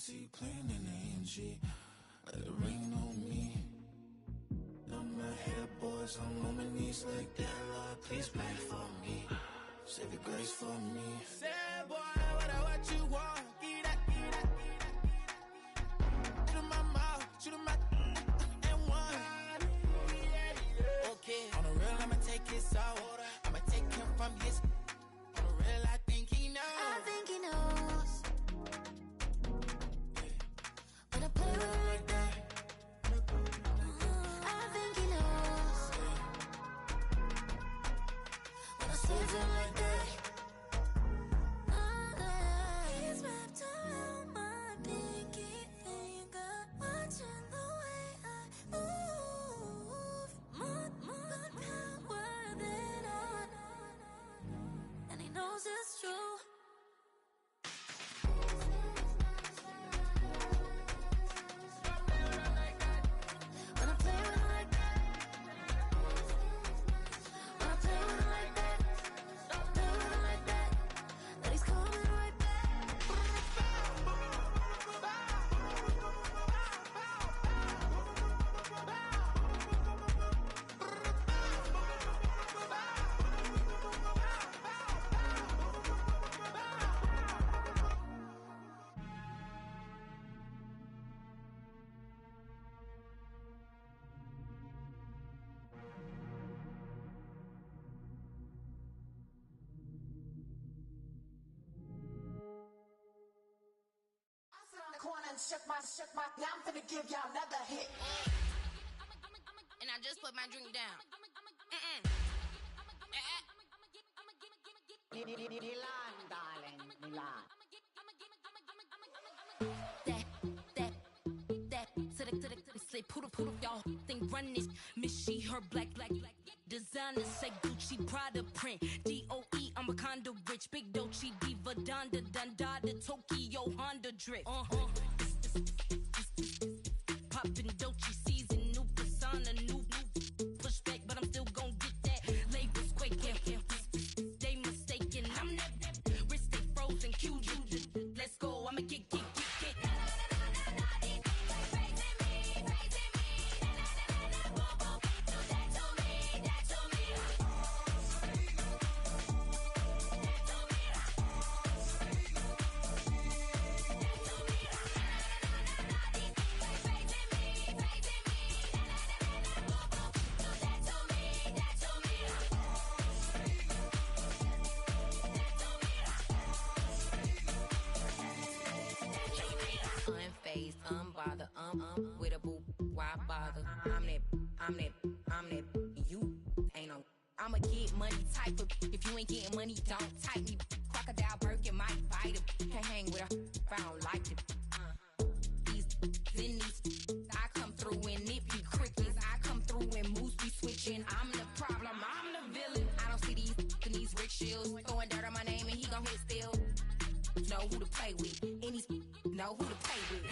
T playing in AMG. Let it rain on me. On my head, boys, I'm on my knees like that. Lord, please pray for me. Save your grace for me. Say, boy, what you want? Get that. Shoot in my mouth, shoot in my and one. Okay, on the real, I'ma take his soul. I'ma take him from his. On the real, I think he knows. I think he knows. When I play with him like that. I think he knows. When I save him like that. He's wrapped around my pinky finger, watching the way I move. More power than on. And he knows it's true. When I play with him like that. When I play with him like that. Play with him like that. That he's coming right back. I sit on the corner and shook my. Now I'm finna give y'all another hit. And I just put my drink down. Milan, darling, Milan. That, to the, say, poodle, y'all think run this. Miss she, her black, designer, say Gucci, Prada print, DOE, I'm a condo rich, big Dolce, Diva, Donda, Dundada, Tokyo, Honda drip, poppin' Dolce season, new persona, new pushback, but I'm still gon' get that, labels quaking, they mistaken, I'm that, wrist stay frozen, Q, let's go, I'ma get. Unfazed, unbothered, with a boo, why bother? I'm that, you ain't no. I'ma get money type of. If you ain't getting money, don't type me. Crocodile Birkin might bite him. Can't hang with her if I don't like it. These, I come through and nip be crickets. I come through and moves be switching. I'm the problem, I'm the villain. I don't see these rich shields throwing dirt on my name and he gon' hit still. Know who to play with, and he's know who to play with.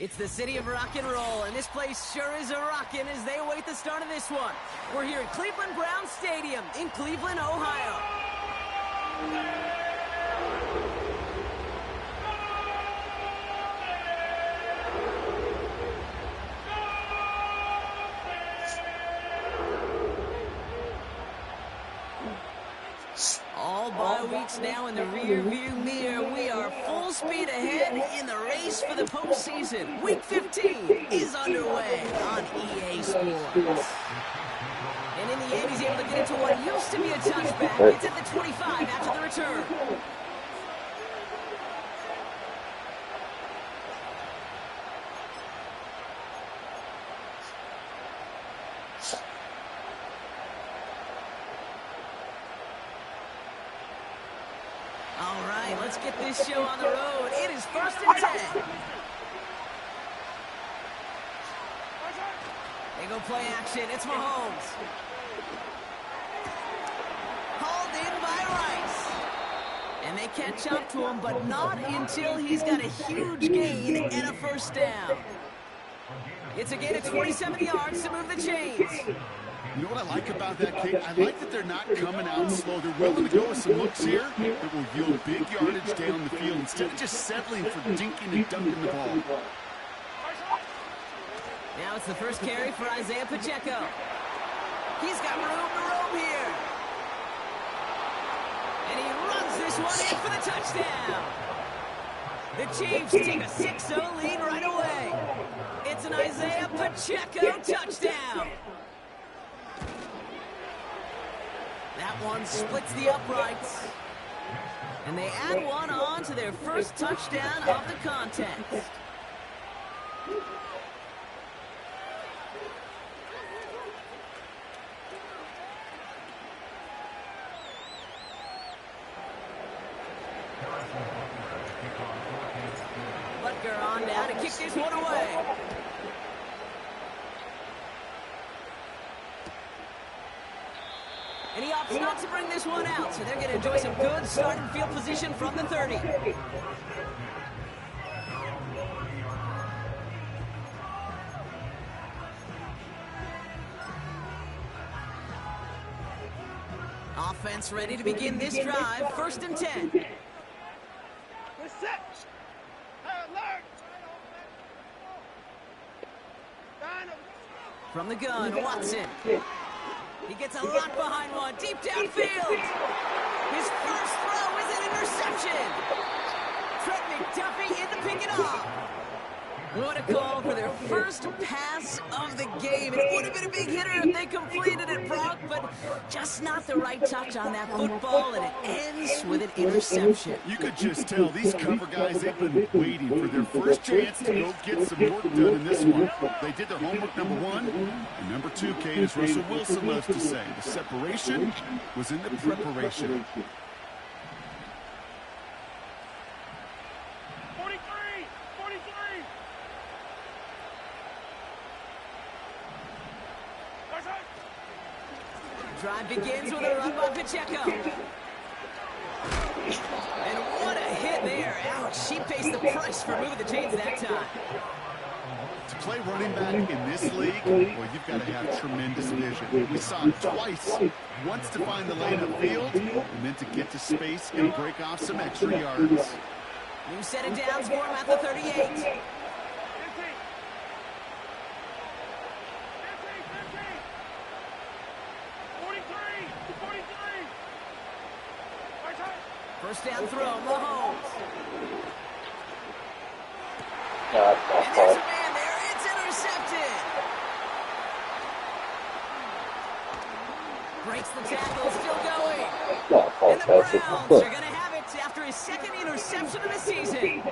It's the city of rock and roll, and this place sure is a rockin' as they await the start of this one. We're here at Cleveland Browns Stadium in Cleveland, Ohio. All bye weeks now in the rear-view mirror. We are full speed ahead in the race for the postseason. Week 15 is underway on EA Sports. And in the end, he's able to get into what used to be a touchback. It's at the 25 after the return. All right, let's get this show on the road. It is 1st and 10. They go play action. It's Mahomes. Hauled in by Rice. And they catch up to him, but not until he's got a huge gain and a first down. It's a gain of 27 yards to move the chains. You know what I like about that kick? I like that they're not coming out slow. They're willing to go with some looks here that will yield big yardage down the field instead of just settling for dinking and dunking the ball. Now it's the first carry for Isaiah Pacheco. He's got room to roam here. And he runs this one in for the touchdown. The Chiefs take a 6-0 lead right away. It's an Isaiah Pacheco touchdown. That one splits the uprights. And they add one on to their first touchdown of the contest. Butker on down to kick this one away. And he opts not to bring this one out, so they're going to enjoy some good starting field position from the 30. Offense ready to begin this drive. 1st and 10. From the gun, Watson. He gets a lot behind one, deep downfield. His first throw is an interception. Trent McDuffie in to pick it off. What a call for their first pass of the game. It would have been a big hitter if they completed it, Brock, but just not the right touch on that football, and it ends with an interception. You could just tell these cover guys, they've been waiting for their first chance to go get some work done in this one. They did their homework, number one, and number two, Kate, as Russell Wilson loves to say, the separation was in the preparation. 43! Drive begins with a run by Pacheco. And what a hit there. Ouch, she pays the price for moving the chains that time. To play running back in this league, well, you've got to have tremendous vision. We saw it twice. Once to find the lane of field, and then to get to space and break off some extra yards. New set of downs for him at the 38. First down throw, Mahomes. And there's a man there. It's intercepted. Breaks the tackle, still going. And the Browns are going to have it after his second interception of the season.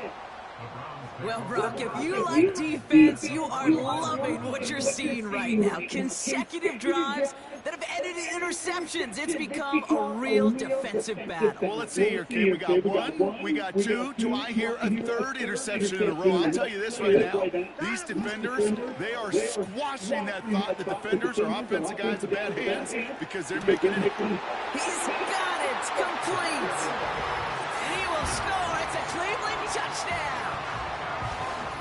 Well, Brock, if you like defense, you are loving what you're seeing right now. Consecutive drives that have ended in interceptions. It's become a real defensive battle. Well, let's see here, Kate. We got one, we got two. Do I hear a third interception in a row? I'll tell you this right now. These defenders, they are squashing that thought that defenders or offensive guys have bad hands because they're making it. He's got it complete. And he will score. It's a Cleveland touchdown.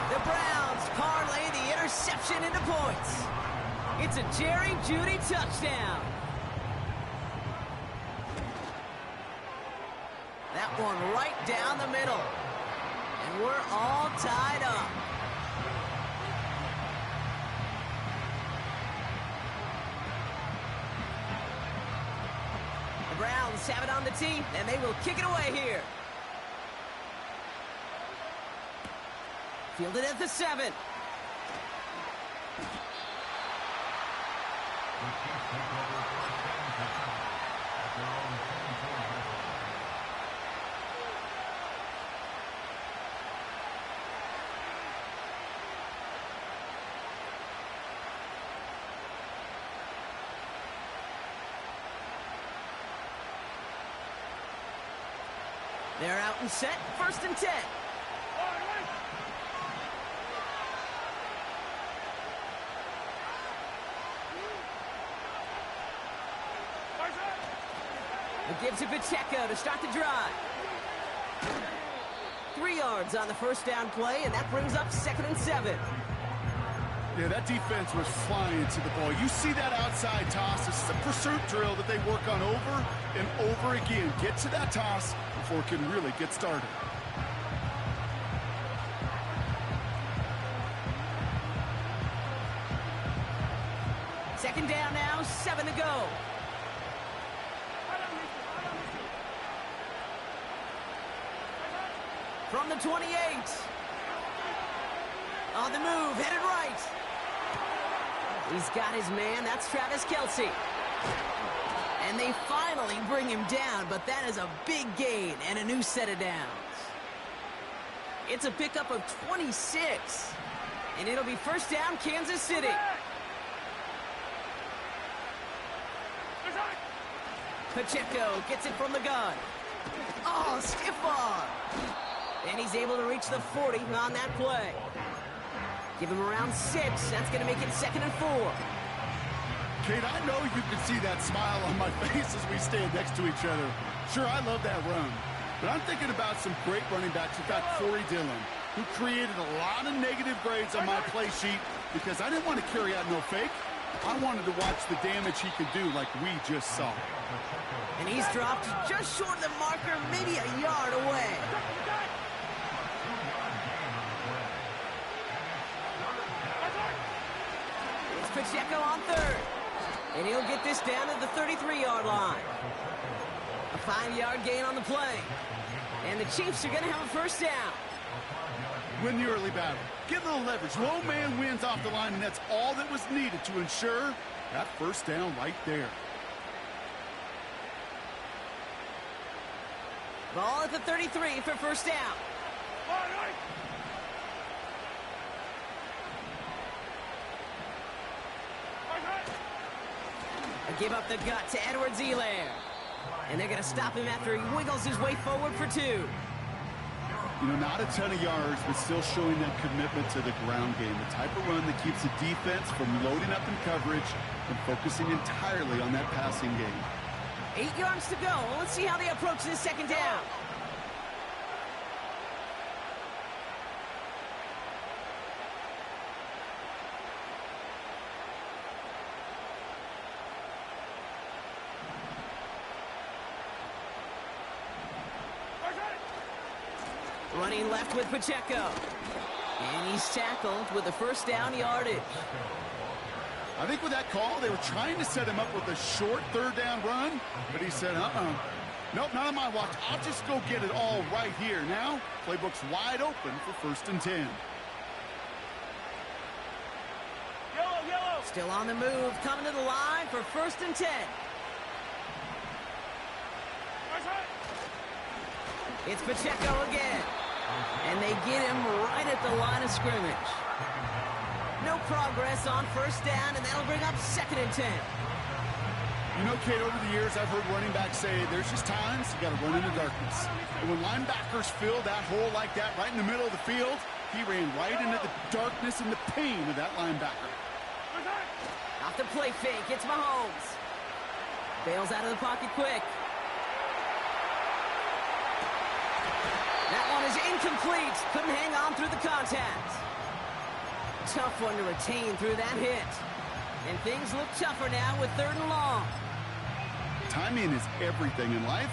The Browns reception into points. It's a Jerry Jeudy touchdown. That one right down the middle. And we're all tied up. The Browns have it on the tee, and they will kick it away here. Fielded at the 7. They're out and set, 1st and 10. It gives it Pacheco to start the drive. 3 yards on the 1st down play, and that brings up 2nd and 7. Yeah, that defense was flying to the ball. You see that outside toss. This is a pursuit drill that they work on over and over again. Get to that toss before it can really get started. Second down now, 7 to go. From the 28. On the move, headed right. He's got his man. That's Travis Kelce. And they finally bring him down, but that is a big gain and a new set of downs. It's a pickup of 26. And it'll be 1st down, Kansas City. Pacheco gets it from the gun. Oh, stiff arm. And he's able to reach the 40 on that play. Give him around 6. That's going to make it 2nd and 4. Kate, I know you can see that smile on my face as we stand next to each other. Sure, I love that run. But I'm thinking about some great running backs. We've got Corey Dillon, who created a lot of negative grades on my play sheet because I didn't want to carry out no fake. I wanted to watch the damage he could do like we just saw. And he's dropped just short of the marker, maybe a yard away. It's Pacheco on 3rd. And he'll get this down at the 33-yard line. A 5-yard gain on the play. And the Chiefs are going to have a 1st down. Win the early battle. Get a little leverage. Low man wins off the line, and that's all that was needed to ensure that 1st down right there. Ball at the 33 for 1st down. A give up the gut to Edwards-Helaire. And they're going to stop him after he wiggles his way forward for 2. You know, not a ton of yards, but still showing that commitment to the ground game. The type of run that keeps the defense from loading up in coverage and focusing entirely on that passing game. 8 yards to go. Let's see how they approach this 2nd down. Running left with Pacheco. And he's tackled with the 1st down yardage. I think with that call, they were trying to set him up with a short 3rd down run, but he said, nope, not on my watch. I'll just go get it all right here. Now, playbook's wide open for 1st and 10. Yellow. Still on the move, coming to the line for 1st and 10. It's Pacheco again. And they get him right at the line of scrimmage. No progress on 1st down, and that'll bring up 2nd and 10. You know, Kate, over the years, I've heard running backs say there's just times you got to run in the darkness. And when linebackers fill that hole like that right in the middle of the field, he ran right into the darkness and the pain of that linebacker. Off the play fake, it's Mahomes. Bails out of the pocket quick. That one is incomplete. Couldn't hang on through the contact. tough one to retain through that hit. And things look tougher now with 3rd and long. Timing is everything in life,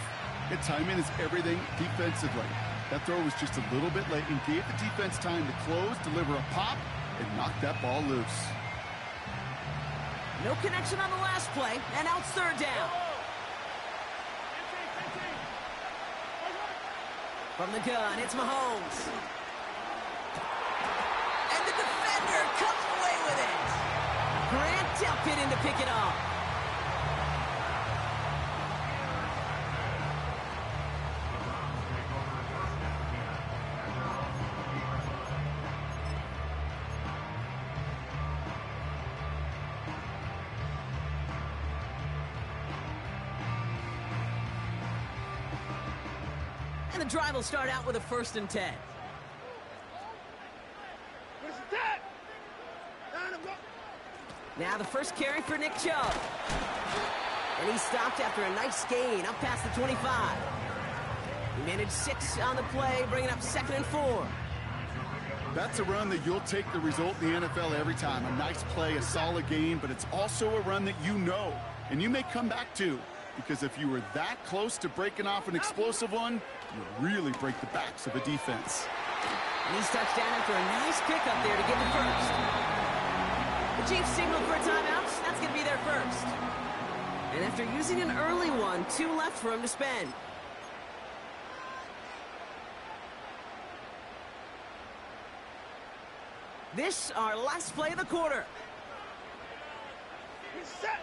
and timing is everything defensively. That throw was just a little bit late and gave the defense time to close, deliver a pop, and knock that ball loose. No connection on the last play, and now it's 3rd down. From the gun, it's Mahomes. And the defender comes away with it. Grant Delpit in to pick it off. And the drive will start out with a 1st and 10. Now the first carry for Nick Chubb. And he stopped after a nice gain up past the 25. He managed 6 on the play, bringing up 2nd and 4. That's a run that you'll take the result in the NFL every time. A nice play, a solid gain, but it's also a run that you know, and you may come back to. Because if you were that close to breaking off an explosive one, you really break the backs of a defense. And he's touched down after a nice pickup there to get the first. The Chiefs signaled for a timeout. That's going to be their first. And after using an early one, 2 left for him to spend. This, our last play of the quarter. Set.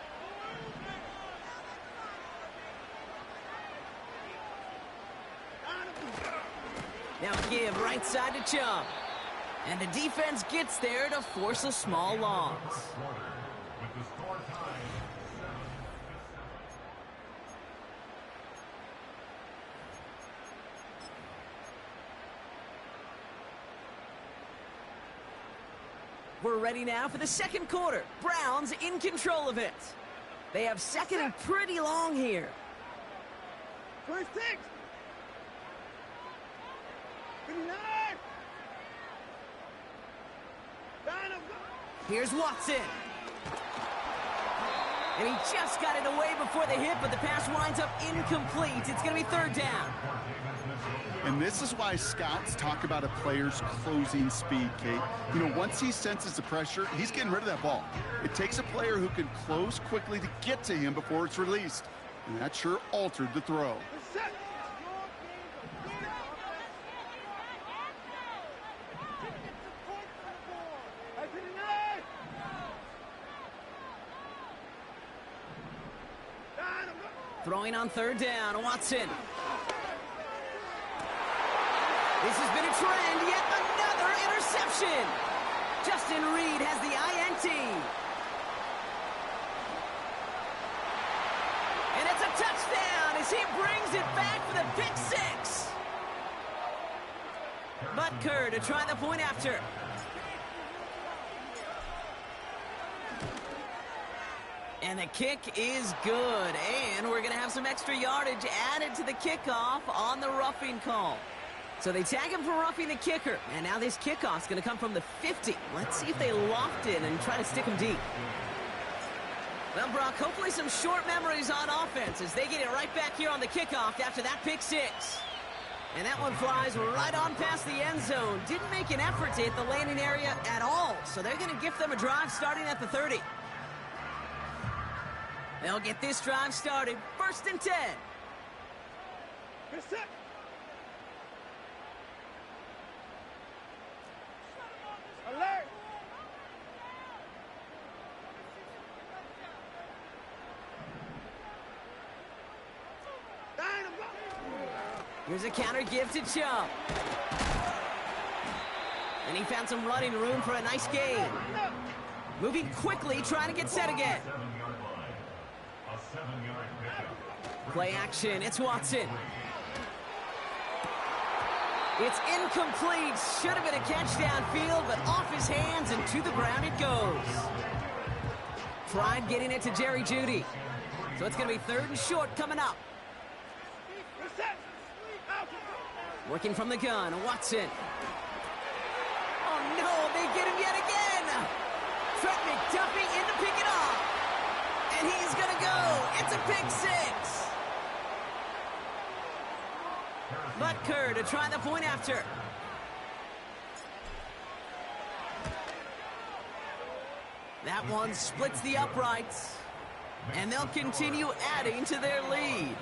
Now a give right side to Chubb. And the defense gets there to force a small loss. We're ready now for the 2nd quarter. Browns in control of it. They have 2nd and pretty long here. 26. 59. Here's Watson. And he just got it away before the hit, but the pass winds up incomplete. It's going to be 3rd down. And this is why scouts talk about a player's closing speed, Kate. You know, once he senses the pressure, he's getting rid of that ball. It takes a player who can close quickly to get to him before it's released. And that sure altered the throw. Throwing on 3rd down, Watson. This has been a trend, yet another interception. Justin Reed has the INT. And it's a touchdown as he brings it back for the pick 6. Butker to try the point after. And the kick is good. And we're going to have some extra yardage added to the kickoff on the roughing call. So they tag him for roughing the kicker. And now this kickoff's going to come from the 50. Let's see if they loft it and try to stick him deep. Well, Brock, hopefully some short memories on offense as they get it right back here on the kickoff after that pick 6. And that one flies right on past the end zone. Didn't make an effort to hit the landing area at all. So they're going to gift them a drive starting at the 30. They'll get this drive started. 1st and 10. You're set. Alert. Here's a counter give to Chubb. And he found some running room for a nice gain. Moving quickly, trying to get set again. Play action, it's Watson. It's incomplete. Should have been a catch downfield, but off his hands and to the ground it goes. Tried getting it to Jerry Jeudy. So it's going to be 3rd and short coming up. Working from the gun, Watson. Oh no, they get him yet again. Trent McDuffie in to pick it off. And he's going to go. It's a pick six. Butker to try the point after. That one splits the uprights. And they'll continue adding to their lead.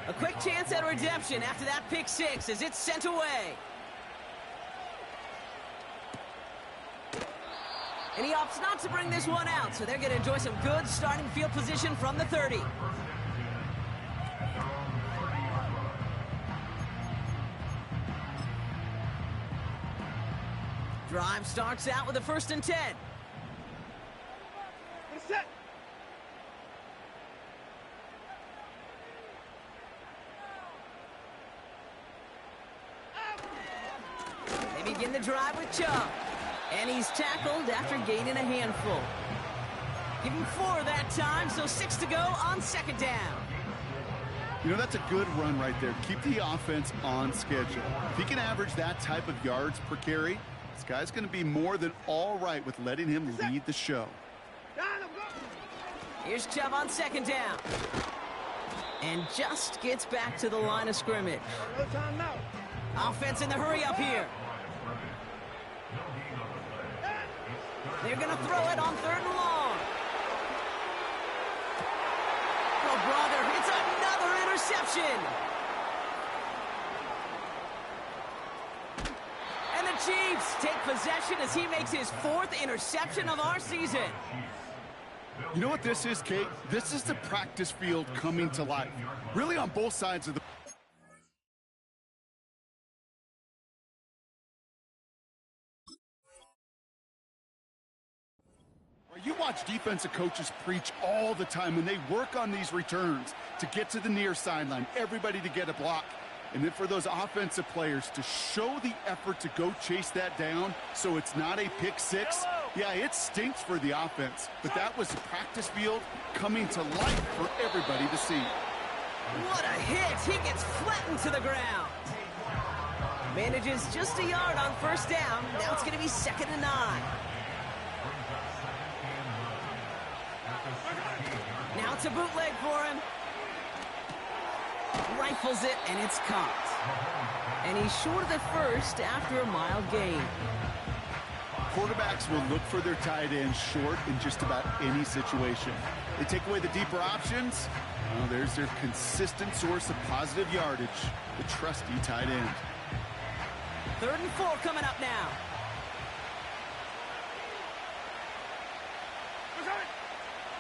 A quick chance at redemption after that pick six as it's sent away. And he opts not to bring this one out, so they're going to enjoy some good starting field position from the 30. Drive starts out with a 1st and 10. They begin the drive with Chubb. And he's tackled after gaining a handful. Give him 4 that time, so 6 to go on 2nd down. You know, that's a good run right there. Keep the offense on schedule. If he can average that type of yards per carry, this guy's going to be more than all right with letting him lead the show. Here's Chubb on 2nd down. And just gets back to the line of scrimmage. Offense in the hurry up here. They're going to throw it on 3rd and long. Oh, brother, it's another interception. And the Chiefs take possession as he makes his 4th interception of our season. You know what this is, Kate? This is the practice field coming to life. Really on both sides of the... You watch defensive coaches preach all the time when they work on these returns to get to the near sideline, everybody to get a block. And then for those offensive players to show the effort to go chase that down so it's not a pick six. Yeah, it stinks for the offense, but that was the practice field coming to life for everybody to see. What a hit! He gets flattened to the ground. Manages just a yard on 1st down. Now it's going to be 2nd and 9. Now it's a bootleg for him. Rifles it, and it's caught. And he's short of the 1st after a mild gain. Quarterbacks will look for their tight ends short in just about any situation. They take away the deeper options. Well, there's their consistent source of positive yardage, the trusty tight end. 3rd and 4 coming up now.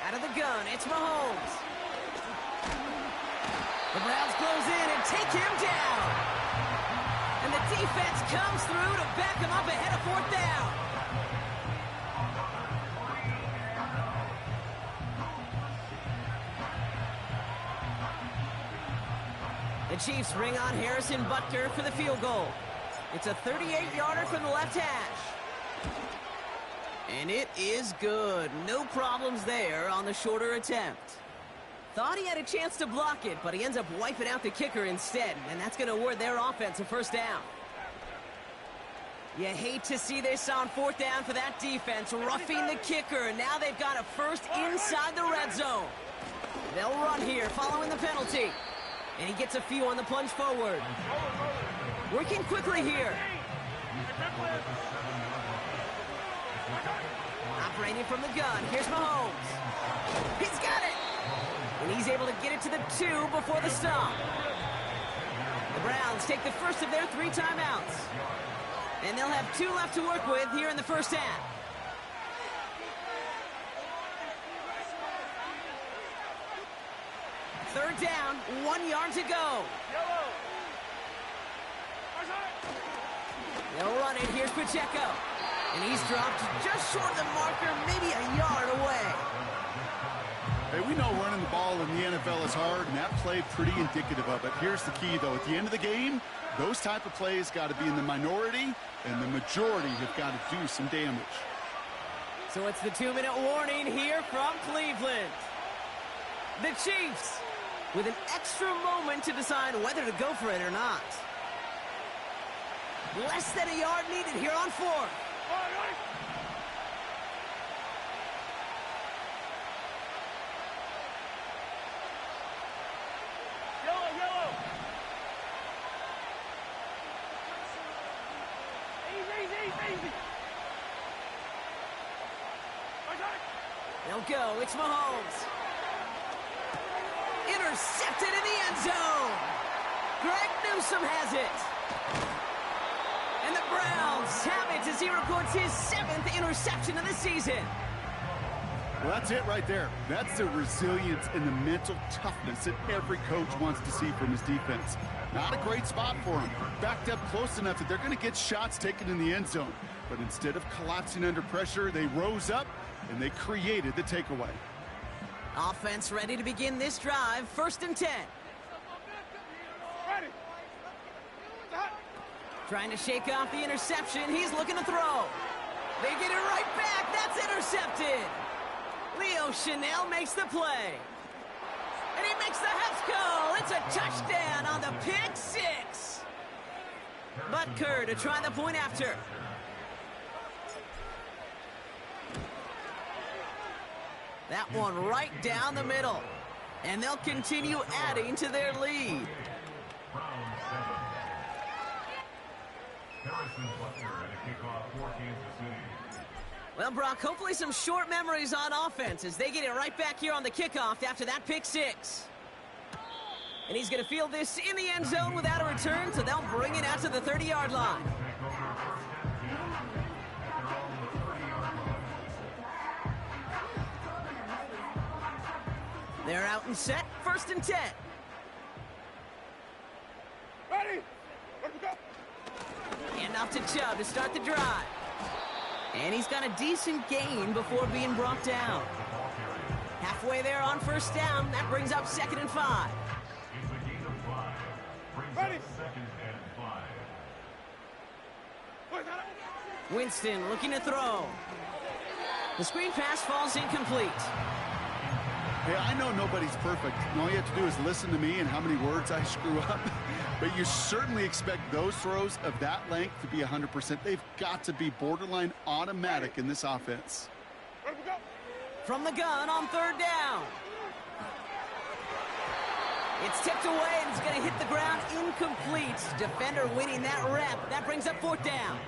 Out of the gun, it's Mahomes. The Browns close in and take him down. And the defense comes through to back him up ahead of 4th down. The Chiefs bring on Harrison Butker for the field goal. It's a 38-yarder from the left hash. And it is good. No problems there on the shorter attempt. Thought he had a chance to block it, but he ends up wiping out the kicker instead, and that's going to award their offense a 1st down. You hate to see this on 4th down for that defense, roughing the kicker. Now they've got a 1st inside the red zone. They'll run here following the penalty. And he gets a few on the plunge forward. Working quickly here. Operating from the gun. Here's Mahomes. He's got it. And he's able to get it to the 2 before the stop. The Browns take the 1st of their 3 timeouts. And they'll have 2 left to work with here in the 1st half. Third down, 1 yard to go. They'll run it. Here's Pacheco. And he's dropped just short of the marker, maybe a yard away. Hey, we know running the ball in the NFL is hard, and that play pretty indicative of it. Here's the key, though. At the end of the game, those type of plays got to be in the minority, and the majority have got to do some damage. So it's the 2-minute warning here from Cleveland. The Chiefs with an extra moment to decide whether to go for it or not. Less than a yard needed here on fourth. Yellow. Easy. They'll go. It's Mahomes. Intercepted in the end zone. Greg Newsome has it. And the Browns have it as he records his 7th interception of the season. Well, that's it right there. That's the resilience and the mental toughness that every coach wants to see from his defense. Not a great spot for him. Backed up close enough that they're going to get shots taken in the end zone. But instead of collapsing under pressure, they rose up and they created the takeaway. Offense ready to begin this drive. 1st and 10. Ready. Trying to shake off the interception. He's looking to throw. They get it right back. That's intercepted. Leo Chanel makes the play. And he makes the Hef goal. It's a touchdown on the pick six. Butker to try the point after. That one right down the middle. And they'll continue adding to their lead. Well, Brock, hopefully some short memories on offense as they get it right back here on the kickoff after that pick six. And he's going to field this in the end zone without a return, so they'll bring it out to the 30-yard line. They're out and set. 1st and 10. Ready. Where we go? And off to Chubb to start the drive. And he's got a decent gain before being brought down. Halfway there on 1st down. That brings up 2nd and 5. Ready. Winston looking to throw. The screen pass falls incomplete. Hey, I know nobody's perfect. And all you have to do is listen to me and how many words I screw up. But you certainly expect those throws of that length to be 100%. They've got to be borderline automatic in this offense. Where we go? From the gun on 3rd down. It's tipped away and it's going to hit the ground incomplete. Defender winning that rep. That brings up 4th down.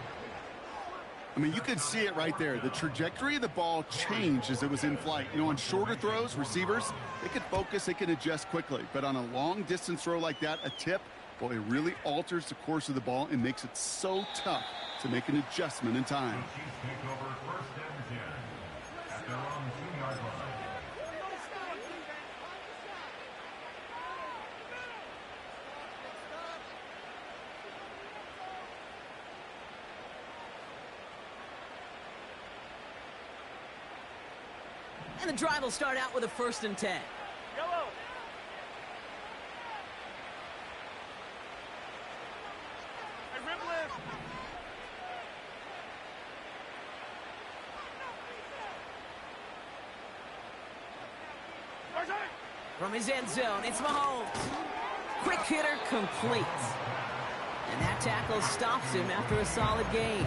I mean, you could see it right there. The trajectory of the ball changed as it was in flight. You know, on shorter throws, receivers, they can focus, they can adjust quickly. But on a long-distance throw like that, a tip, well, it really alters the course of the ball and makes it so tough to make an adjustment in time. And the drive will start out with a 1st and 10. Yellow. Hey, rib lift. From his end zone, it's Mahomes. Quick hitter complete. And that tackle stops him after a solid gain.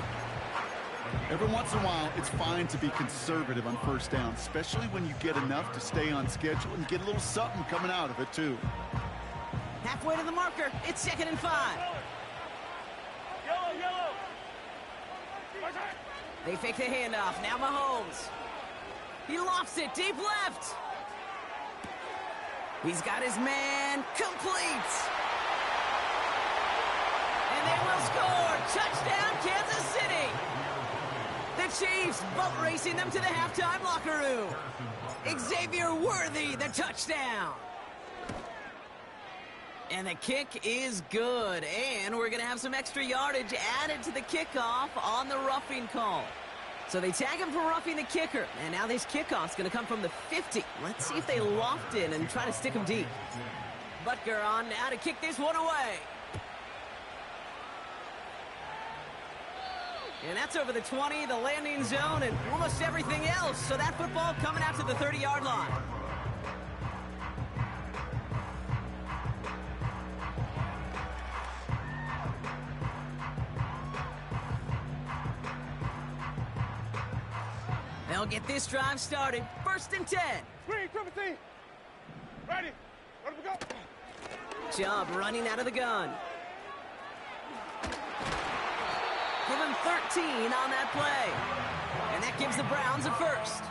Every once in a while, it's fine to be conservative on 1st down, especially when you get enough to stay on schedule and get a little something coming out of it, too. Halfway to the marker, it's 2nd and 5. Yellow. They fake the handoff. Now Mahomes. He lofts it deep left. He's got his man complete. And they will score. Touchdown, Kansas City. The Chiefs boat racing them to the halftime locker room. Xavier Worthy, the touchdown. And the kick is good. And we're going to have some extra yardage added to the kickoff on the roughing call. So they tag him for roughing the kicker. And now this kickoff's going to come from the 50. Let's see if they loft in and try to stick him deep. Butker on now to kick this one away. And that's over the 20, the landing zone, and almost everything else. So that football coming out to the 30-yard line. They'll get this drive started. 1st and 10. Screen, Timothy. Ready. Let him go. Chubb running out of the gun. Give him 13 on that play. And that gives the Browns a first.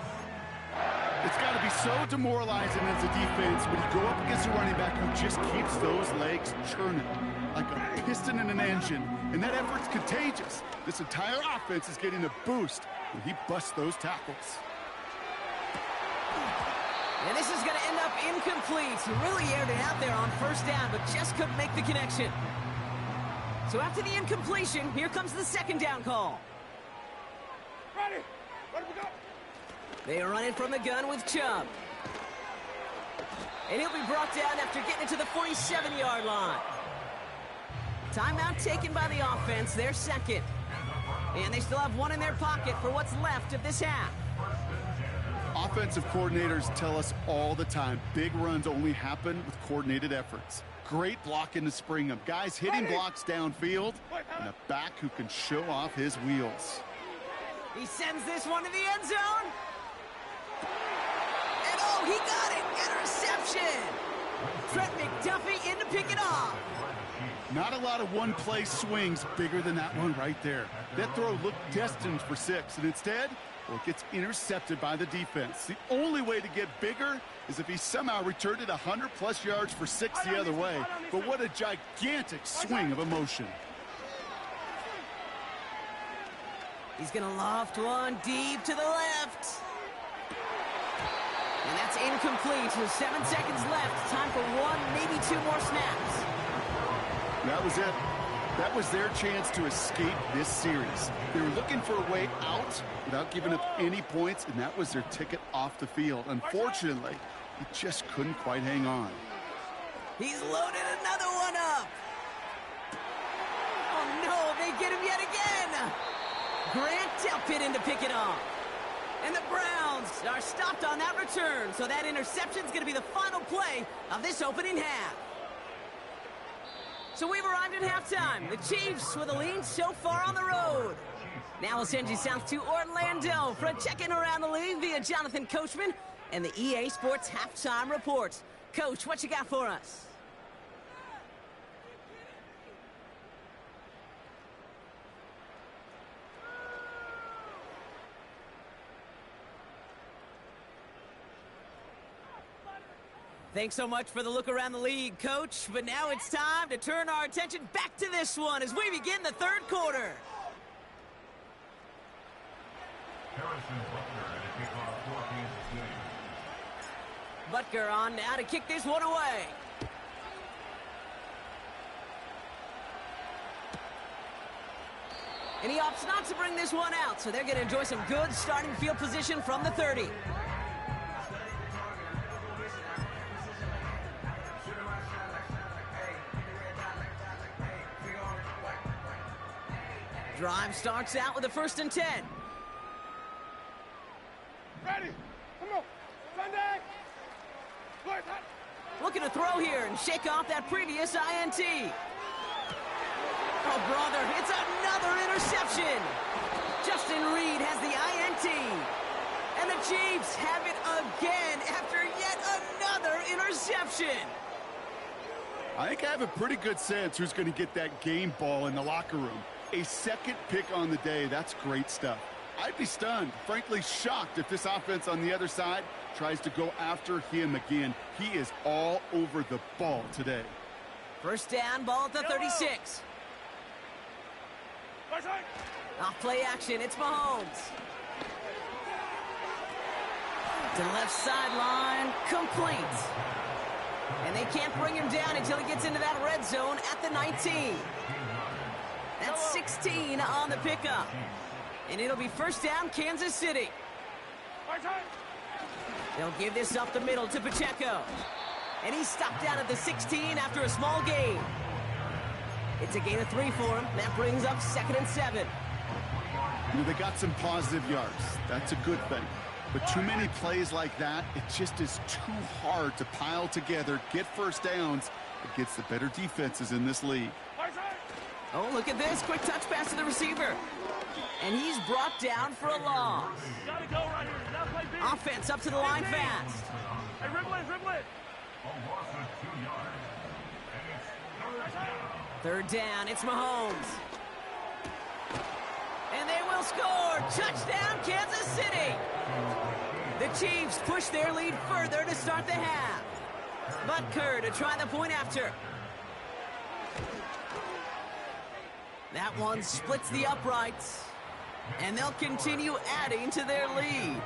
It's got to be so demoralizing as a defense when you go up against a running back who just keeps those legs churning like a piston in an engine. And that effort's contagious. This entire offense is getting a boost when he busts those tackles. And this is going to end up incomplete. He really aired it out there on 1st down, but just couldn't make the connection. So after the incompletion, here comes the 2nd down call. Ready. Let him go. They are running from the gun with Chubb. And he'll be brought down after getting it to the 47-yard line. Timeout taken by the offense, their 2nd. And they still have one in their pocket for what's left of this half. Offensive coordinators tell us all the time, big runs only happen with coordinated efforts. Great blocking to spring them. Guys hitting blocks downfield, and a back who can show off his wheels. He sends this one to the end zone. And oh, he got it! Interception! Trent McDuffie in to pick it off. Not a lot of one-play swings bigger than that one right there. That throw looked destined for 6, and instead, well, it gets intercepted by the defense. The only way to get bigger is if he somehow returned it 100-plus yards for 6 the other way. But what a gigantic swing of emotion. He's going to loft one deep to the left. And that's incomplete with 7 seconds left. Time for 1, maybe 2 more snaps. That was it. That was their chance to escape this series. They were looking for a way out without giving up any points, and that was their ticket off the field. Unfortunately, he just couldn't quite hang on. He's loaded another one up. Oh, no, they get him yet again. Grant Delpit in to pick it off. And the Browns are stopped on that return, so that interception's going to be the final play of this opening half. So we've arrived at halftime. The Chiefs with a lead so far on the road. Now we'll send you south to Orlando for a check-in around the league via Jonathan Coachman and the EA Sports Halftime Report. Coach, what you got for us? Thanks so much for the look around the league, Coach. But now it's time to turn our attention back to this one as we begin the 3rd quarter. Butker on now to kick this one away. And he opts not to bring this one out, so they're going to enjoy some good starting field position from the 30. Drive starts out with a 1st and 10. Ready. Come on. Sunday. Looking to throw here and shake off that previous INT. Oh, brother, it's another interception. Justin Reed has the INT. And the Chiefs have it again after yet another interception. I think I have a pretty good sense who's going to get that game ball in the locker room. A 2nd pick on the day, that's great stuff. I'd be stunned, frankly shocked, if this offense on the other side tries to go after him again. He is all over the ball today. 1st down, ball at the 36. Off play action, it's Mahomes. To the left sideline, complete. And they can't bring him down until he gets into that red zone at the 19. That's 16 on the pickup. And it'll be 1st down, Kansas City. They'll give this up the middle to Pacheco. And he's stopped out at the 16 after a small gain. It's a gain of 3 for him. That brings up 2nd and 7. You know, they got some positive yards. That's a good thing. But too many plays like that, it just is too hard to pile together, get 1st downs against the better defenses in this league. Oh, look at this. Quick touch pass to the receiver. And he's brought down for a loss. Gotta go right here. Now play B. Offense up to the line fast. Hey, dribble it, dribble it. Third down, it's Mahomes. And they will score. Touchdown, Kansas City. The Chiefs push their lead further to start the half. Butker to try the point after. That one splits the uprights. And they'll continue adding to their lead.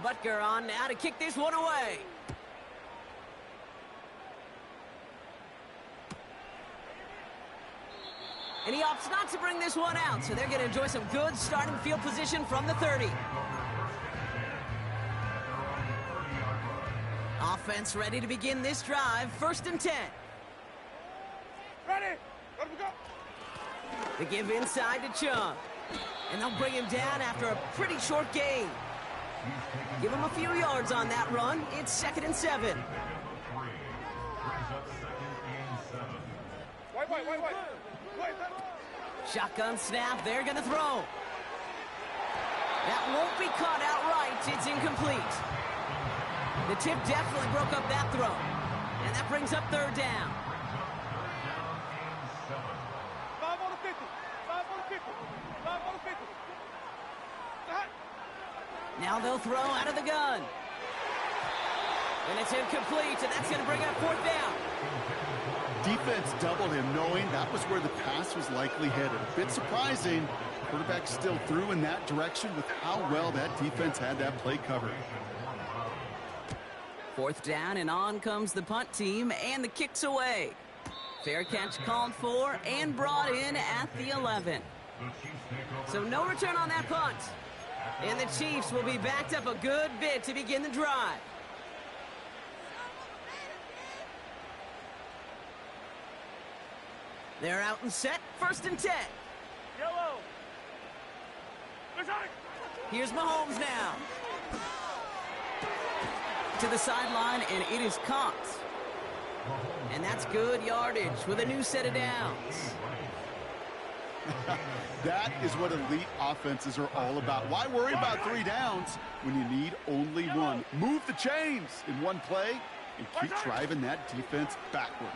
Butker on now to kick this one away. And he opts not to bring this one out, so they're going to enjoy some good starting field position from the 30. Offense ready to begin this drive. 1st and 10. Ready. Let him go. The give inside to Chung. And they'll bring him down after a pretty short gain. Give him a few yards on that run. It's 2nd and 7. Wait. Shotgun snap. They're going to throw. That won't be caught outright. It's incomplete. The tip definitely broke up that throw. And that brings up 3rd down. 5 on the 50. 5 on the 50. 5 on the 50. Now they'll throw out of the gun. And it's incomplete, and that's going to bring up 4th down. Defense doubled him, knowing that was where the pass was likely headed. A bit surprising. Quarterback still threw in that direction with how well that defense had that play covered. 4th down, and on comes the punt team, and the kick's away. Fair catch called for and brought in at the 11. So no return on that punt. And the Chiefs will be backed up a good bit to begin the drive. They're out and set. 1st and 10. Yellow. Here's Mahomes now. To the sideline, and it is caught. And that's good yardage with a new set of downs. That is what elite offenses are all about. Why worry about 3 downs when you need only 1? Move the chains in one play and keep driving that defense backwards.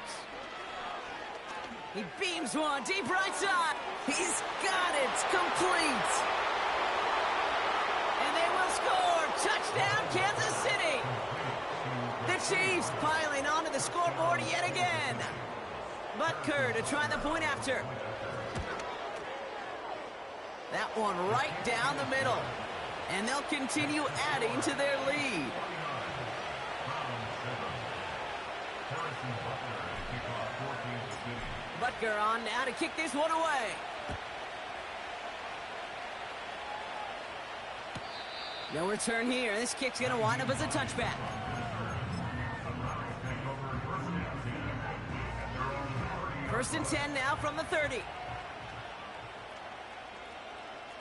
He beams one deep right side. He's got it. Complete. And they will score. Touchdown, Kansas City. The Chiefs piling onto the scoreboard yet again. Butker to try the point after. That one right down the middle. And they'll continue adding to their lead. Butker on now to kick this one away. No return here. This kick's going to wind up as a touchback. 1st and 10 now from the 30.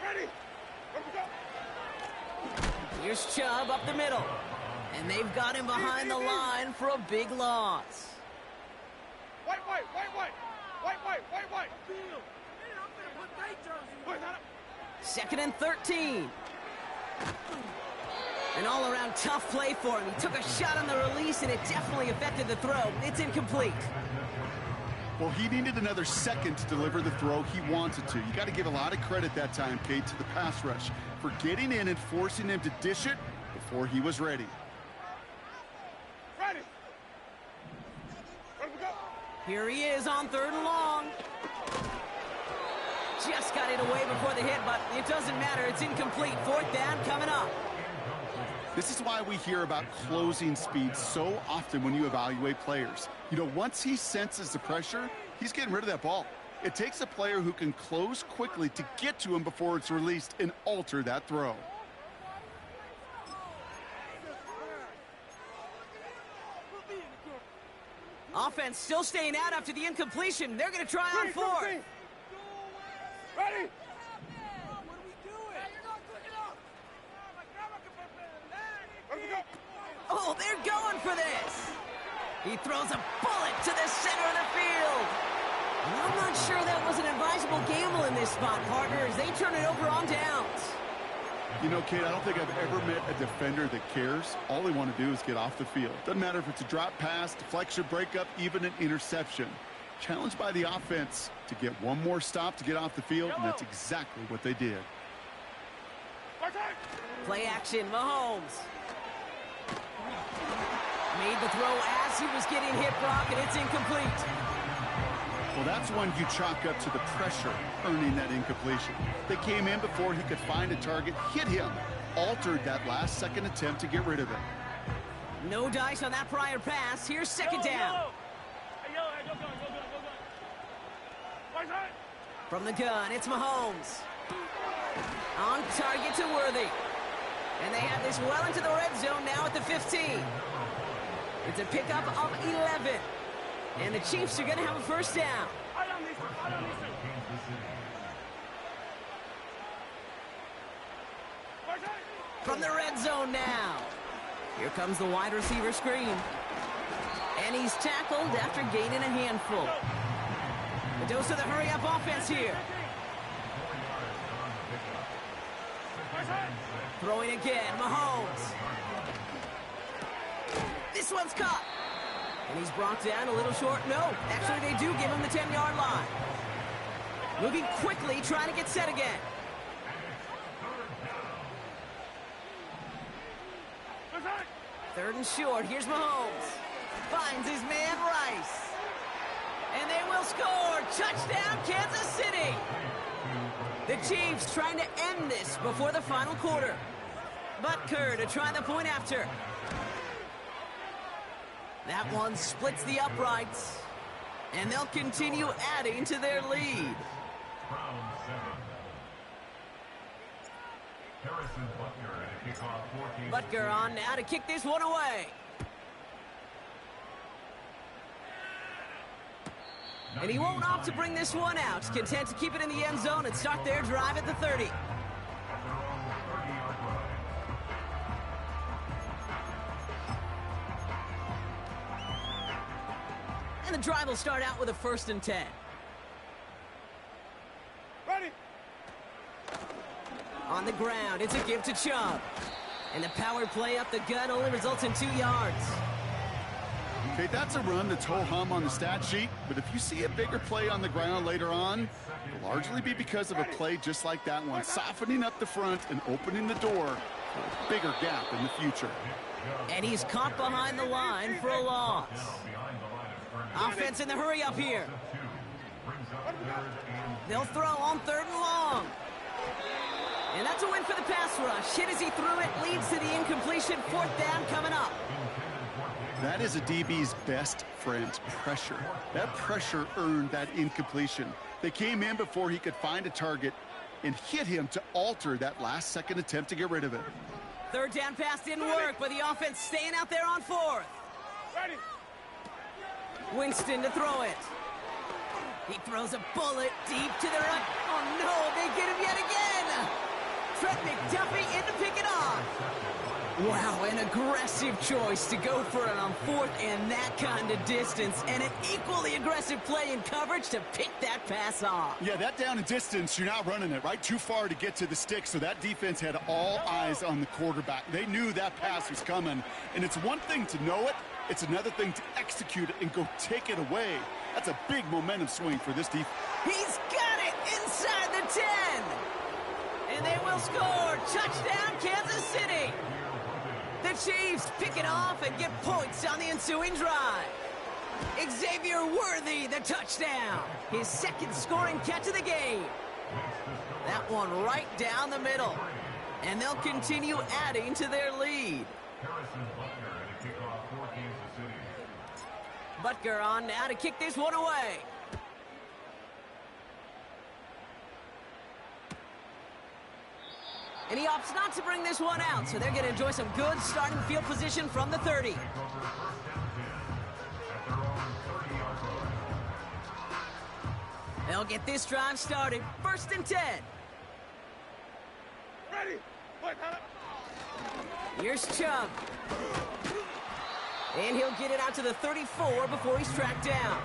Ready. Let him go. Here's Chubb up the middle. And they've got him behind the line for a big loss. White. 2nd and 13. An all-around tough play for him. He took a shot on the release, and it definitely affected the throw. It's incomplete. Well, he needed another second to deliver the throw he wanted to. You got to give a lot of credit that time, Kate, to the pass rush for getting in and forcing him to dish it before he was ready. Ready. Let him go. Here he is on 3rd and long. Just got it away before the hit, but it doesn't matter. It's incomplete. 4th down coming up. This is why we hear about closing speed so often when you evaluate players. You know, once he senses the pressure, he's getting rid of that ball. It takes a player who can close quickly to get to him before it's released and alter that throw. Offense still staying out after the incompletion. They're going to try on 4th. Ready. What are we doing? You're not quick enough. they're going for this. He throws a bullet to the center of the field. And I'm not sure that was an advisable gamble in this spot, partners. They turn it over on downs. You know, Kate, I don't think I've ever met a defender that cares. All they want to do is get off the field. Doesn't matter if it's a drop pass, deflection, breakup, even an interception. Challenged by the offense to get one more stop to get off the field, and that's exactly what they did. Play action, Mahomes. Made the throw as he was getting hit, Brock, and it's incomplete. Well, that's one you chalk up to the pressure earning that incompletion. They came in before he could find a target, hit him, altered that last-second attempt to get rid of it. No dice on that prior pass. Here's second down. From the gun, it's Mahomes. On target to Worthy. And they have this well into the red zone now at the 15. It's a pickup of 11. And the Chiefs are going to have a first down. From the red zone now. Here comes the wide receiver screen. And he's tackled after gaining a handful. A dose of the hurry-up offense here. Throwing again, Mahomes. This one's caught. And he's brought down a little short. No, actually they do give him the 10-yard line. Moving quickly, trying to get set again. Third and short, here's Mahomes. Finds his man Rice. And they will score. Touchdown, Kansas City. The Chiefs trying to end this before the final quarter. Butker to try the point after. That one splits the uprights. And they'll continue adding to their lead. Butker on now to kick this one away. And he won't opt to bring this one out. Content to keep it in the end zone and start their drive at the 30. And the drive will start out with a 1st and 10. Ready. On the ground, it's a give to Chubb. And the power play up the gut only results in 2 yards. Okay, that's a run that's ho-hum on the stat sheet, but if you see a bigger play on the ground later on, it'll largely be because of a play just like that one, softening up the front and opening the door for a bigger gap in the future. And he's caught behind the line for a loss. Offense in the hurry up here. They'll throw on 3rd and long. And that's a win for the pass rush. Hit as he threw it, leads to the incompletion. 4th down coming up. That is a DB's best friend, pressure. That pressure earned that incompletion. They came in before he could find a target and hit him to alter that last-second attempt to get rid of it. 3rd down pass didn't work, but the offense staying out there on 4th. Ready. Winston to throw it. He throws a bullet deep to the right. Oh, no, they get him yet again. Trent McDuffie in to pick it off. Wow, an aggressive choice to go for it on 4th and that kind of distance. And an equally aggressive play in coverage to pick that pass off. Yeah, that down and distance, you're not running it, right? Too far to get to the stick, so that defense had all eyes on the quarterback. They knew that pass was coming. And it's one thing to know it. It's another thing to execute it and go take it away. That's a big momentum swing for this defense. He's got it inside the 10. And they will score. Touchdown, Kansas City. The Chiefs pick it off and get points on the ensuing drive. Xavier Worthy, the touchdown. His 2nd scoring catch of the game. That one right down the middle. And they'll continue adding to their lead. Butker on now to kick this one away. And he opts not to bring this one out, so they're going to enjoy some good starting field position from the 30. They'll get this drive started. 1st and 10. Ready. Here's Chubb. And he'll get it out to the 34 before he's tracked down.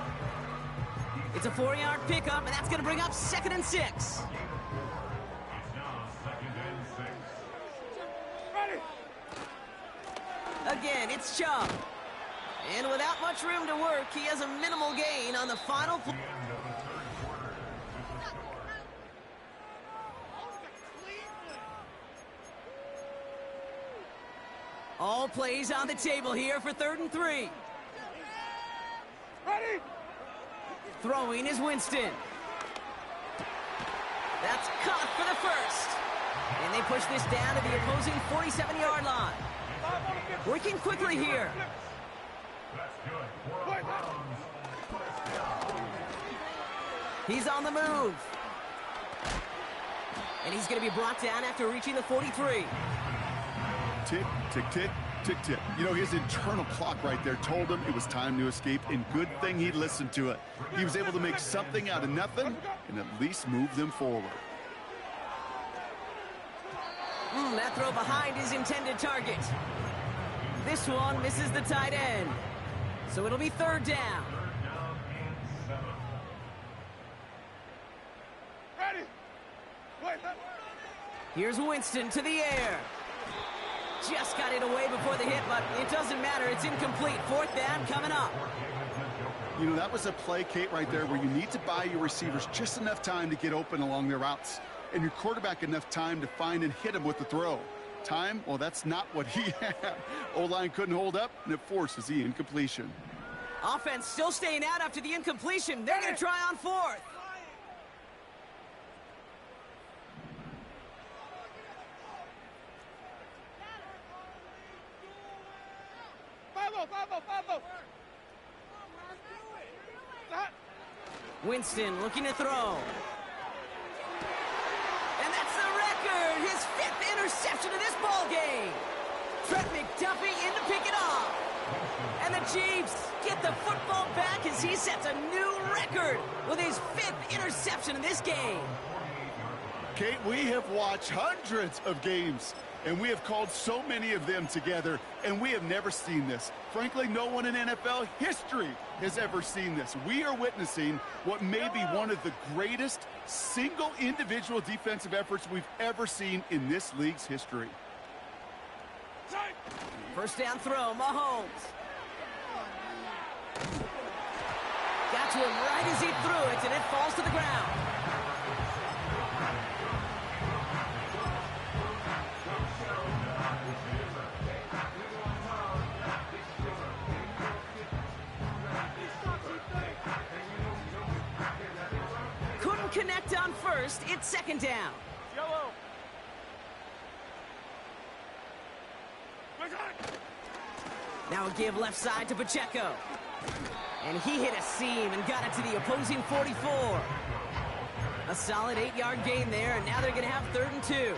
It's a 4-yard pickup, and that's going to bring up 2nd and 6. Again, it's Chubb. And without much room to work, he has a minimal gain on the final play. All plays on the table here for 3rd and 3. Ready? Throwing is Winston. That's caught for the first. And they push this down to the opposing 47-yard line. Working quickly here. He's on the move. And he's going to be brought down after reaching the 43. Tick, tick, tick, tick, tick. You know, his internal clock right there told him it was time to escape, and good thing he listened to it. He was able to make something out of nothing and at least move them forward. That throw behind his intended target. This one misses the tight end. So it'll be 3rd down. Ready? Wait. Here's Winston to the air. Just got it away before the hit, but it doesn't matter. It's incomplete. 4th down coming up. You know, that was a play, Kate, right there, where you need to buy your receivers just enough time to get open along their routes, and your quarterback enough time to find and hit him with the throw. Time? Well, that's not what he had. O-line couldn't hold up, and it forces the incompletion. Offense still staying out after the incompletion. They're going to try on 4th. Winston looking to throw. And that's the record! His 5th interception of this ball game. Trent McDuffie in to pick it off. And the Chiefs get the football back as he sets a new record with his 5th interception in this game. Kate, we have watched hundreds of games, and we have called so many of them together, and we have never seen this. Frankly, no one in NFL history has ever seen this. We are witnessing what may be one of the greatest single individual defensive efforts we've ever seen in this league's history. 1st down throw, Mahomes. Got to him right as he threw it, and it falls to the ground. Couldn't connect on 1st. It's 2nd down. Yellow. Now a give left side to Pacheco. And he hit a seam and got it to the opposing 44. A solid 8-yard gain there, and now they're going to have 3rd and 2.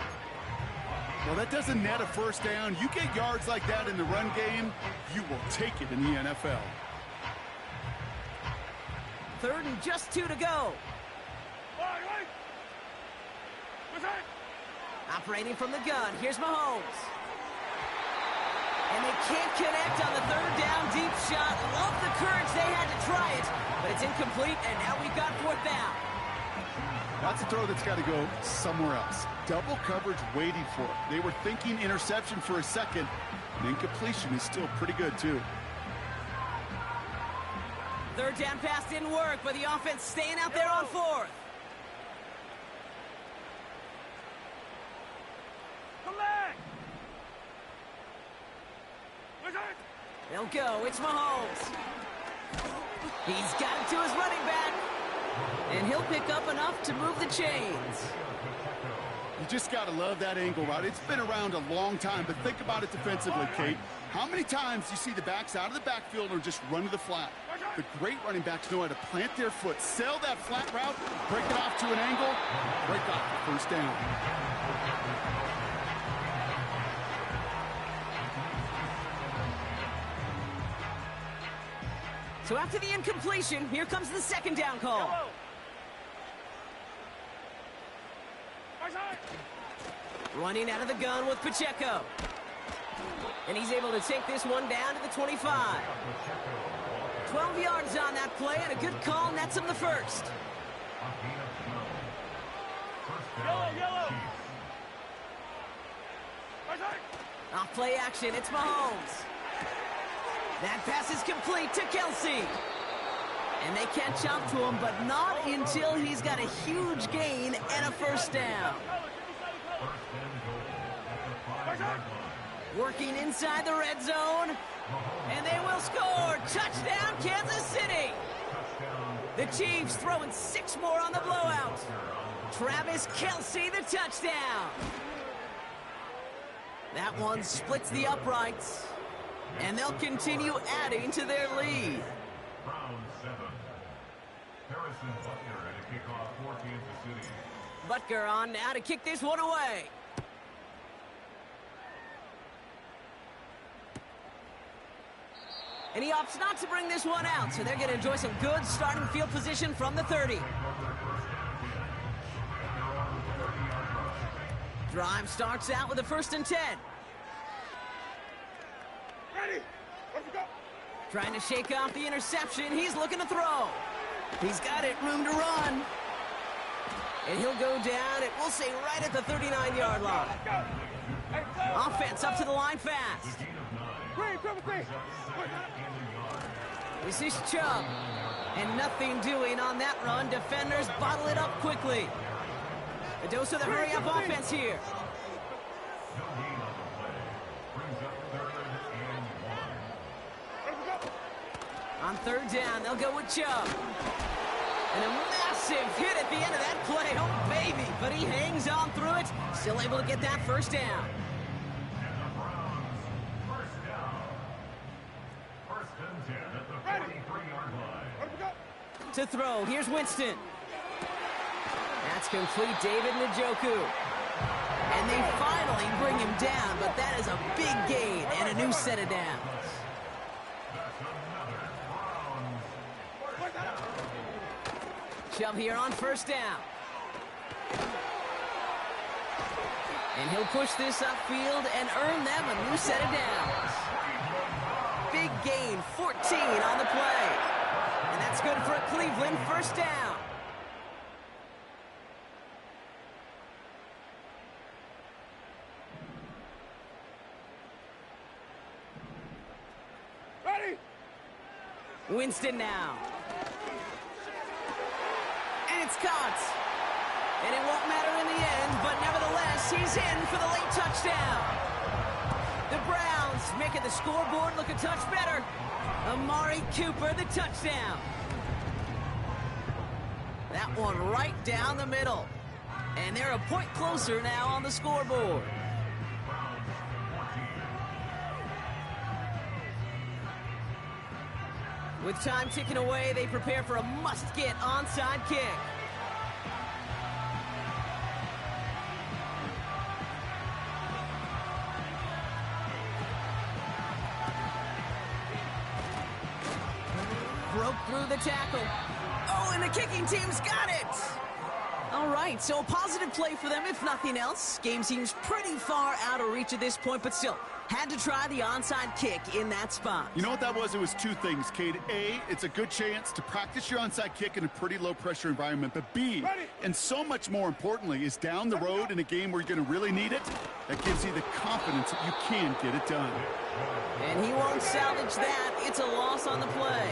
Well, that doesn't net a 1st down. You get yards like that in the run game, you will take it in the NFL. 3rd and just 2 to go. Operating from the gun, here's Mahomes. And they can't connect on the 3rd down deep shot. Love the courage they had to try it, but it's incomplete, and now we've got 4th down. That's a throw that's got to go somewhere else. Double coverage waiting for it. They were thinking interception for a second, and incompletion is still pretty good, too. 3rd down pass didn't work, but the offense staying out there on 4th. They'll go. It's Mahomes. He's got it to his running back. And he'll pick up enough to move the chains. You just got to love that angle route. It's been around a long time, but think about it defensively, Kate. How many times do you see the backs out of the backfield or just run to the flat? The great running backs know how to plant their foot, sail that flat route, break it off to an angle, break off the 1st down. So after the incompletion, here comes the 2nd down call. Running out of the gun with Pacheco. And he's able to take this one down to the 25. 12 yards on that play, and a good call nets him the first. Yellow. Off play action, it's Mahomes. That pass is complete to Kelsey. And they catch up to him, but not until he's got a huge gain and a first down. Working inside the red zone. And they will score. Touchdown, Kansas City. The Chiefs throwing 6 more on the blowout. Travis Kelsey, the touchdown. That one splits the uprights. And they'll continue adding to their lead. Butker on now to kick this one away. And he opts not to bring this one out, so they're going to enjoy some good starting field position from the 30. Drive starts out with a 1st and 10. Ready. Let's go. Trying to shake off the interception. He's looking to throw. He's got it, room to run. And he'll go down, it will say right at the 39-yard line. Offense up to the line fast. This is Chubb. And nothing doing on that run. Defenders bottle it up quickly. A dose of the hurry-up offense here. On 3rd down, they'll go with Chubb. And a massive hit at the end of that play. Oh, baby. But he hangs on through it. Still able to get that first down. To throw. Here's Winston. That's complete, David Njoku. And they finally bring him down, but that is a big gain and a new set of downs. Chubb here on 1st down. And he'll push this upfield and earn them a new set of downs. Big gain, 14 on the play. And that's good for a Cleveland 1st down. Ready. Winston now. And it's caught. And it won't matter in the end, but nevertheless, he's in for the late touchdown. The Browns making the scoreboard look a touch better. Amari Cooper, the touchdown. That one right down the middle. And they're a point closer now on the scoreboard. With time ticking away, they prepare for a must-get onside kick. Broke through the tackle. Oh, and the kicking team's got it! All right, so a positive play for them, if nothing else. Game seems pretty far out of reach at this point, but still, had to try the onside kick in that spot. You know what that was? It was 2 things, Cade. A, it's a good chance to practice your onside kick in a pretty low-pressure environment. But B, and so much more importantly, is down the road in a game where you're going to really need it, that gives you the confidence that you can get it done. And he won't salvage that. It's a loss on the play.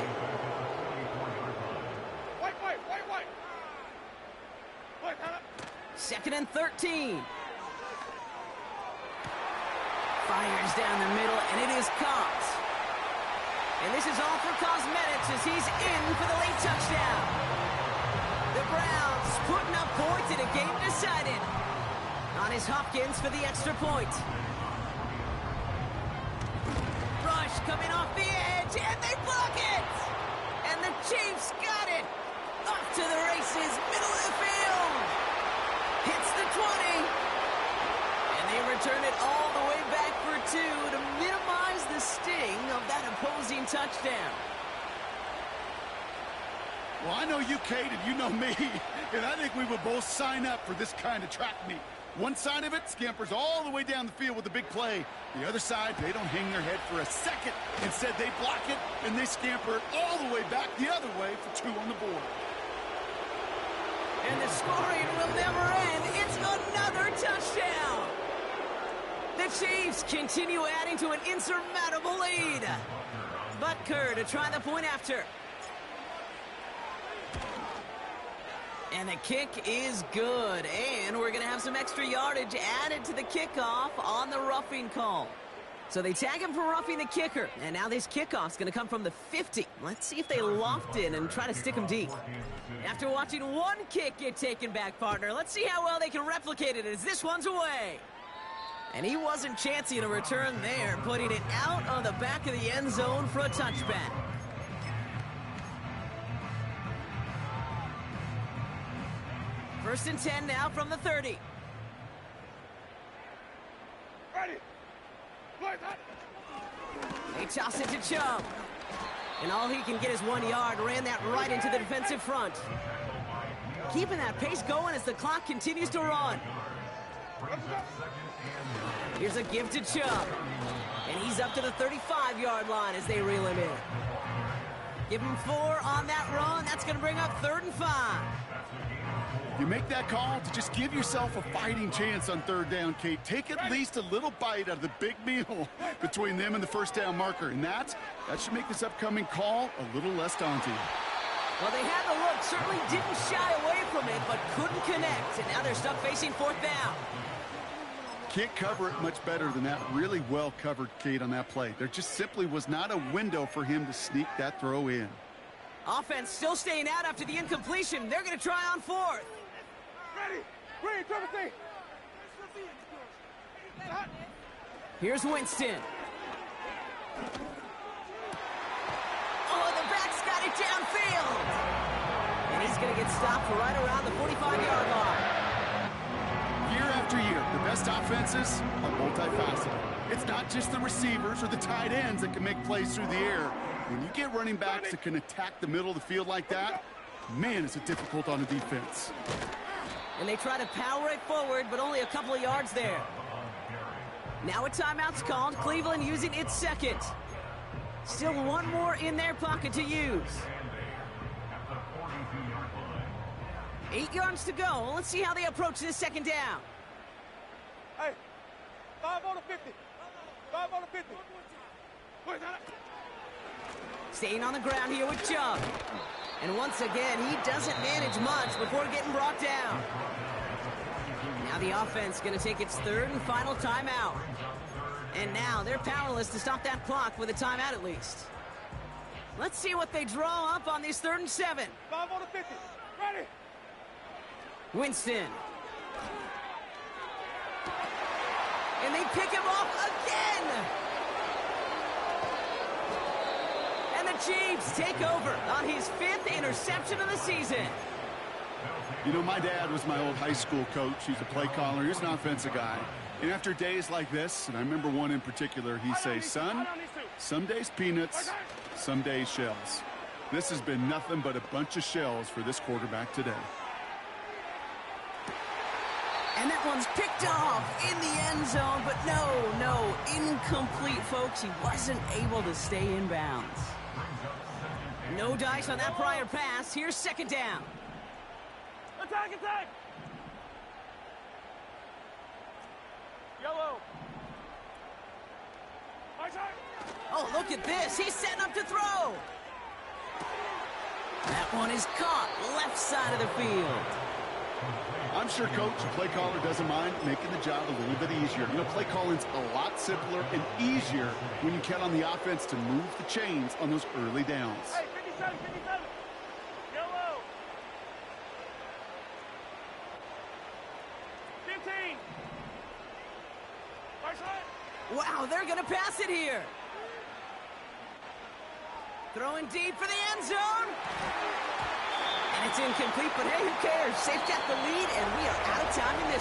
Wait. 2nd and 13. Fires down the middle, and it is caught. And this is all for cosmetics as he's in for the late touchdown. The Browns putting up points in a game decided. On his Hopkins for the extra point. Rush coming off the edge, and they block it! And the Chiefs got it! Off to the races, middle of the field! Hits the 20! And they return it all the way back for 2 to minimize the sting of that opposing touchdown. Well, I know you, Cade, and you know me, and I think we would both sign up for this kind of track meet. One side of it scampers all the way down the field with a big play. The other side, they don't hang their head for a second. Instead, they block it, and they scamper it all the way back the other way for 2 on the board. And the scoring will never end. It's another touchdown. The Chiefs continue adding to an insurmountable lead. Butker to try the point after. And the kick is good. And we're going to have some extra yardage added to the kickoff on the roughing call. So they tag him for roughing the kicker. And now this kickoff's going to come from the 50. Let's see if they loft in and try to stick him deep. After watching one kick get taken back, partner, let's see how well they can replicate it as this one's away. And he wasn't chancing a return there, putting it out on the back of the end zone for a touchback. First and 10 now from the 30. Ready. They toss it to Chubb. And all he can get is 1 yard. Ran that right into the defensive front. Keeping that pace going as the clock continues to run. Here's a give to Chubb. And he's up to the 35-yard line as they reel him in. Give him 4 on that run. That's going to bring up 3rd and 5. You make that call to just give yourself a fighting chance on 3rd down, Kate. Take at least a little bite out of the big meal between them and the first down marker. And that should make this upcoming call a little less daunting. Well, they had the look, certainly didn't shy away from it, but couldn't connect. And now they're stuck facing 4th down. Can't cover it much better than that. Really well covered, Kate, on that play. There just simply was not a window for him to sneak that throw in. Offense still staying out after the incompletion. They're going to try on 4th. Ready. Green, Timothy. Here's Winston. Oh, the back's got it downfield. And he's going to get stopped right around the 45-yard line. Year after year, the best offenses are multifaceted. It's not just the receivers or the tight ends that can make plays through the air. When you get running backs that can attack the middle of the field like that, man, is it difficult on a defense. And they try to power it forward, but only a couple of yards there. Now a timeout's called. Cleveland using its second. Still one more in their pocket to use. 8 yards to go. Let's see how they approach this 2nd down. Hey, 5 on the 50. 5 on the 50. Staying on the ground here with Chubb. And once again, he doesn't manage much before getting brought down. Now the offense going to take its 3rd and final timeout. And now they're powerless to stop that clock with a timeout at least. Let's see what they draw up on this 3rd and 7. 5 on the 50. Ready. Winston. And they pick him off again. And the Chiefs take over on his 5th interception of the season. You know, my dad was my old high school coach. He's a play caller. He's an offensive guy. And after days like this, and I remember one in particular, he'd say, son, some days peanuts, some days shells. This has been nothing but a bunch of shells for this quarterback today. And that one's picked off in the end zone, but no, incomplete, folks. He wasn't able to stay in bounds. No dice on that prior pass. Here's 2nd down. Attack, attack. Yellow. Oh, look at this. He's setting up to throw. That one is caught left side of the field. I'm sure Coach, the play caller, doesn't mind making the job a little bit easier. You know, play calling's a lot simpler and easier when you count on the offense to move the chains on those early downs. Hey, 57, 57. Yellow. 15. Right side. Wow, they're going to pass it here. Throwing deep for the end zone. And it's incomplete, but hey, who cares? They've got the lead, and we are out of time in this.